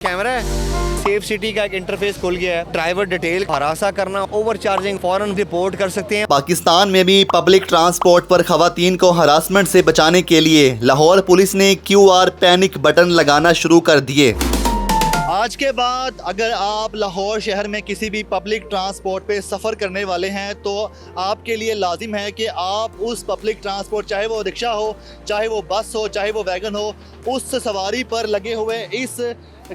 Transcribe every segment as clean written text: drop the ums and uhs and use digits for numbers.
Camera है, safe city का एक इंटरफेस खुल गया है। ड्राइवर डिटेल हरासा करना, ओवर चार्जिंग फौरन रिपोर्ट कर सकते हैं। पाकिस्तान में भी पब्लिक ट्रांसपोर्ट पर खवातीन को हरासमेंट से बचाने के लिए लाहौर पुलिस ने QR पैनिक बटन लगाना शुरू कर दिए। आज के बाद अगर आप लाहौर शहर में किसी भी पब्लिक ट्रांसपोर्ट पे सफ़र करने वाले हैं तो आपके लिए लाजिम है कि आप उस पब्लिक ट्रांसपोर्ट, चाहे वो रिक्शा हो, चाहे वो बस हो, चाहे वो वैगन हो, उस सवारी पर लगे हुए इस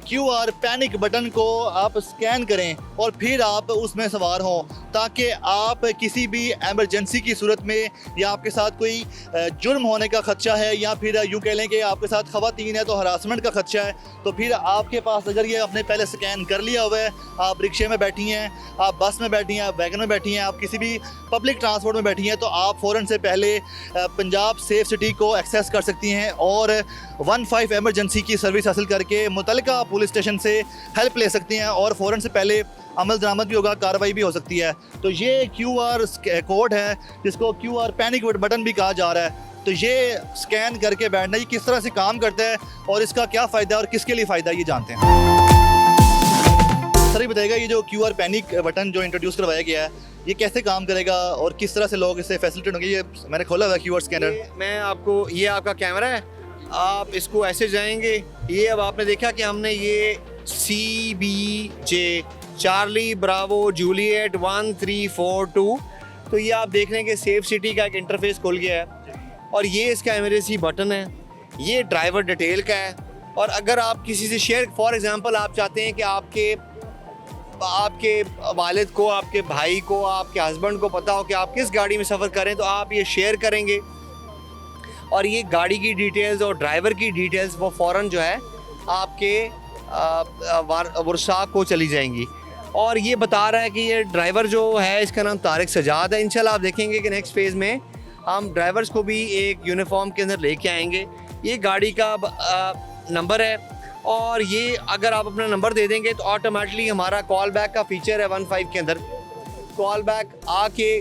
QR पैनिक बटन को आप स्कैन करें और फिर आप उसमें सवार हों, ताकि आप किसी भी एमरजेंसी की सूरत में या आपके साथ कोई जुर्म होने का खदशा है या फिर यूँ कह लें कि आपके साथ खवातीन है तो हरासमेंट का खदशा है, तो फिर आपके पास अगर ये आपने पहले स्कैन कर लिया हुआ है, आप रिक्शे में बैठी हैं, आप बस में बैठी हैं, आप वैगन में बैठी हैं, आप किसी भी पब्लिक ट्रांसपोर्ट में बैठी हैं, तो आप फ़ौरन से पहले पंजाब सेफ सिटी को एक्सेस कर सकती हैं और 15 एमरजेंसी की सर्विस हासिल करके मुतल्लिका पुलिस स्टेशन से हेल्प ले सकती हैं और फ़ौरन से पहले अमल दरामद भी होगा, कार्रवाई भी हो सकती है। तो ये QR कोड है जिसको QR पैनिक बटन भी कहा जा रहा है। तो ये स्कैन करके बैठना, ये किस तरह से काम करता है और इसका क्या फ़ायदा है और किसके लिए फ़ायदा, ये जानते हैं। सर ये बताइएगा, ये जो QR पैनिक बटन जो इंट्रोड्यूस करवाया गया है, ये कैसे काम करेगा और किस तरह से लोग इससे फैसिलिटेट होंगे? ये मैंने खोला हुआ है QR स्कैनर। मैं आपको, ये आपका कैमरा है, आप इसको ऐसे जाएंगे, ये अब आपने देखा कि हमने ये CBJ चार्ली ब्रावो जूलियट 1342, तो ये आप देख रहे हैं कि सेफ सिटी का एक इंटरफेस खुल गया है और ये इसका इमरजेंसी बटन है, ये ड्राइवर डिटेल का है। और अगर आप किसी से शेयर, फॉर एग्जांपल आप चाहते हैं कि आपके वालिद को, आपके भाई को, आपके हस्बैंड को पता हो कि आप किस गाड़ी में सफ़र करें, तो आप ये शेयर करेंगे और ये गाड़ी की डिटेल्स और ड्राइवर की डिटेल्स वो फ़ौरन जो है आपके वर्षा को चली जाएंगी। और ये बता रहा है कि ये ड्राइवर जो है इसका नाम तारिक सजाद है। इंशाल्लाह आप देखेंगे कि नेक्स्ट फेज़ में हम ड्राइवर्स को भी एक यूनिफॉर्म के अंदर लेके आएंगे। ये गाड़ी का नंबर है और ये अगर आप अपना नंबर दे देंगे तो ऑटोमेटिकली हमारा कॉल बैक का फीचर है 15 के अंदर। कॉल बैक आके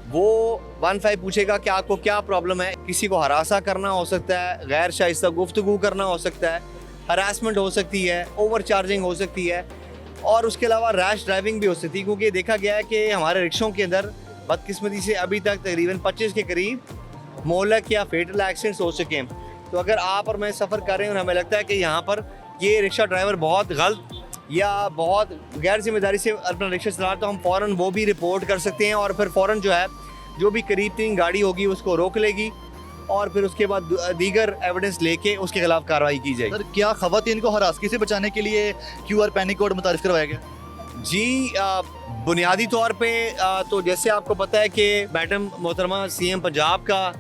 वो 15 पूछेगा कि आपको क्या प्रॉब्लम है। किसी को हरासा करना हो सकता है, गैर शाइस्ता गुफ्तगू करना हो सकता है, हरासमेंट हो सकती है, ओवर चार्जिंग हो सकती है और उसके अलावा रैश ड्राइविंग भी हो सकती है, क्योंकि देखा गया है कि हमारे रिक्शों के अंदर बदकिस्मती से अभी तक तकरीबन 25 के करीब मोहलक या फेटल एक्सीडेंट्स हो चुके हैं। तो अगर आप और मैं सफ़र कर रहे हैं और हमें लगता है कि यहाँ पर ये रिक्शा ड्राइवर बहुत गलत या बहुत गैर जिम्मेदारी से अपना रिक्शा चला, तो हम फ़ौरन वो भी रिपोर्ट कर सकते हैं और फिर फ़ौरन जो है जो भी करीब तीन गाड़ी होगी उसको रोक लेगी और फिर उसके बाद दीगर एविडेंस लेके उसके खिलाफ कार्रवाई की जाएगी। सर क्या खवातीन को हरासगी से बचाने के लिए QR पैनिक कोड मुतारिफ करवाया गया? जी, बुनियादी तौर पे तो जैसे आपको पता है कि मैडम मोहतरमा CM पंजाब का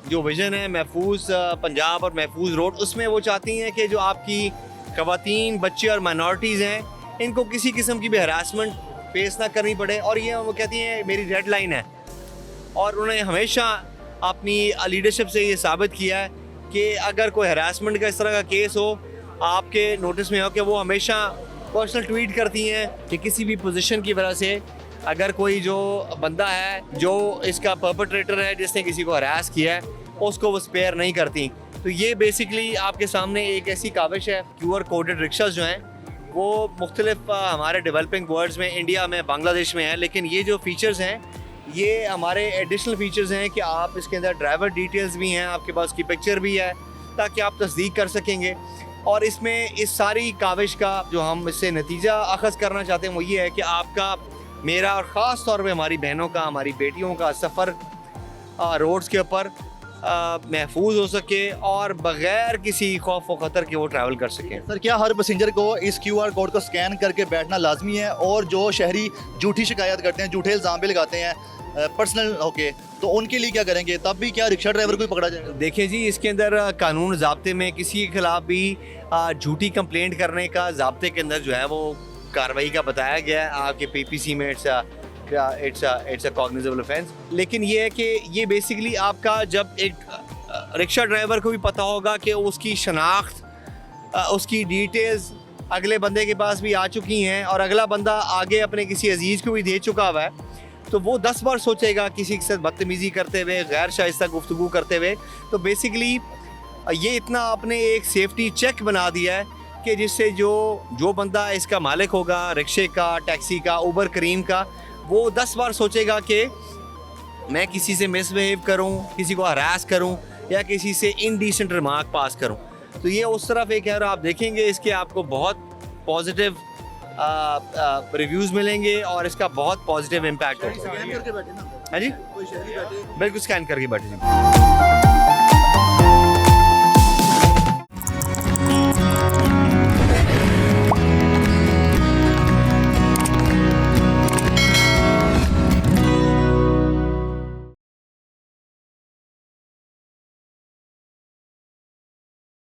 जो विज़न है महफूज पंजाब और महफूज रोड, उसमें वो चाहती हैं कि जो आपकी खवातीन, बच्चे और माइनॉरिटीज़ हैं, इनको किसी किस्म की भी हरासमेंट फेस ना करनी पड़े। और ये वो कहती हैं मेरी रेड लाइन है और उन्होंने हमेशा अपनी लीडरशिप से ये साबित किया है कि अगर कोई हरासमेंट का इस तरह का केस हो, आपके नोटिस में हो, कि वो हमेशा पर्सनल ट्वीट करती हैं कि किसी भी पोजीशन की वजह से अगर कोई जो बंदा है, जो इसका परपेट्रेटर है, जिसने किसी को हरास किया है, उसको वो स्पेयर नहीं करती। तो ये बेसिकली आपके सामने एक ऐसी काविश है। QR कोडेड रिक्शाज जो हैं वो मुख्तलिफ हमारे डेवलपिंग वर्ल्ड्स में, इंडिया में, बांग्लादेश में हैं, लेकिन ये जो फीचर्स हैं ये हमारे एडिशनल फीचर्स हैं कि आप इसके अंदर ड्राइवर डिटेल्स भी हैं, आपके पास की पिक्चर भी है ताकि आप तस्दीक कर सकेंगे। और इसमें इस सारी काविश का जो हम इससे नतीजा अखज़ करना चाहते हैं वो ये है कि आपका, मेरा और ख़ास तौर पे हमारी बहनों का, हमारी बेटियों का सफ़र रोड्स के ऊपर महफूज हो सके और बग़ैर किसी खौफ व ख़तर के वो ट्रैवल कर सकें। सर क्या हर पैसेंजर को इस QR कोड को स्कैन करके बैठना लाजमी है? और जो शहरी झूठी शिकायत करते हैं, झूठे इल्ज़ाम भी लगाते हैं पर्सनल होके, तो उनके लिए क्या करेंगे? तब भी क्या रिक्शा ड्राइवर को ही पकड़ा जाएगा? देखिए जी, इसके अंदर कानून ज़ाब्ते में किसी के खिलाफ भी झूठी कंप्लेंट करने का ज़ाब्ते के अंदर जो है वो कार्रवाई का बताया गया है। आपके PPC में इट्स अ कॉग्निजेबल ऑफेंस। लेकिन ये है कि ये बेसिकली आपका, जब एक रिक्शा ड्राइवर को भी पता होगा कि उसकी शनाख्त, उसकी डिटेल्स अगले बंदे के पास भी आ चुकी हैं और अगला बंदा आगे अपने किसी अजीज़ को भी दे चुका हुआ है, तो वो 10 बार सोचेगा किसी के साथ बदतमीज़ी करते हुए, गैर शाइस्ता गुफ्तगू करते हुए। तो बेसिकली ये इतना आपने एक सेफ्टी चेक बना दिया है कि जिससे जो बंदा इसका मालिक होगा, रिक्शे का, टैक्सी का, उबर करीम का, वो 10 बार सोचेगा कि मैं किसी से मिसबिहेव करूं, किसी को हरास करूं या किसी से इनडिसेंट रिमार्क पास करूं। तो ये उस तरफ एक है और आप देखेंगे इसके आपको बहुत पॉजिटिव रिव्यूज़ मिलेंगे और इसका बहुत पॉजिटिव इम्पैक्ट होगा। हाँ जी, बिल्कुल स्कैन करके बैठे जी।